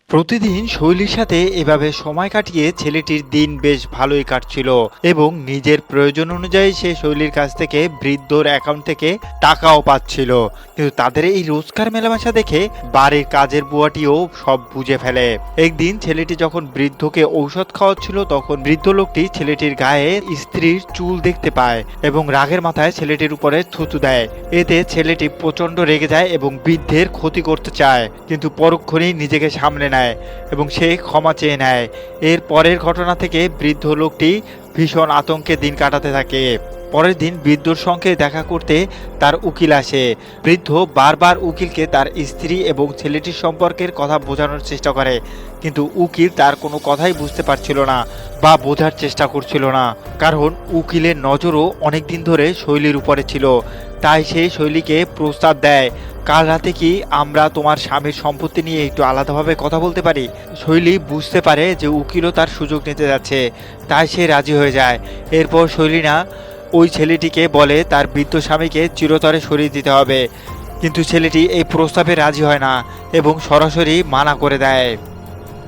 প্রতিদিন শৈলীর সাথে এভাবে সময় কাটিয়ে ছেলেটির দিন বেশ ভালোই কাটছিল এবং নিজের প্রয়োজন অনুযায়ী সে শৈলীর কাছ থেকে বৃদ্ধর অ্যাকাউন্ট থেকে টাকাও পাচ্ছিল। কিন্তু তাদের এই রোজগার মেলামেশা দেখে বাড়ির কাজের বুয়াটিও সব বুঝে ফেলে। একদিন ছেলেটি যখন বৃদ্ধকে ঔষধ খাওয়াচ্ছিল তখন বৃদ্ধ লোকটি ছেলেটির গায়ে স্ত্রীর চুল দেখতে পায় এবং রাগের মাথায় ছেলেটির উপরে থুতু দেয়। এতে ছেলেটি প্রচন্ড রেগে যায় এবং বৃদ্ধের ক্ষতি করতে চায়, কিন্তু পরক্ষণেই নিজেকে সামলে নেয় এবং সে ক্ষমা চেয়ে নেয়। এর পরের ঘটনা থেকে বৃদ্ধ লোকটি ভীষণ আতঙ্কে দিন কাটাতে থাকে। পরের দিন বৃদ্ধর সঙ্গে দেখা করতে তার উকিল আসে। বৃদ্ধ বারবার উকিলকে তার স্ত্রী এবং ছেলেটির সম্পর্কের কথা বোঝানোর চেষ্টা করে, কিন্তু উকিল তার কোনো কথাই বুঝতে পারছিল না বা বোঝার চেষ্টা করছিল না, কারণ উকিলের নজরও অনেক দিন ধরে শৈলীর উপরে ছিল। তাই সে শৈলীকে প্রস্তাব দেয়, কাল রাতে কি আমরা তোমার স্বামীর সম্পত্তি নিয়ে একটু আলাদাভাবে কথা বলতে পারি। শৈলী বুঝতে পারে যে উকিলও তার সুযোগ নিতে যাচ্ছে, তাই সে রাজি হয়ে যায়। এরপর শৈলীনা ওই ছেলেটিকে বলে তার বৃদ্ধ স্বামীকে চিরতরে সরিয়ে দিতে হবে, কিন্তু ছেলেটি এই প্রস্তাবে রাজি হয় না এবং সরাসরি মানা করে দেয়।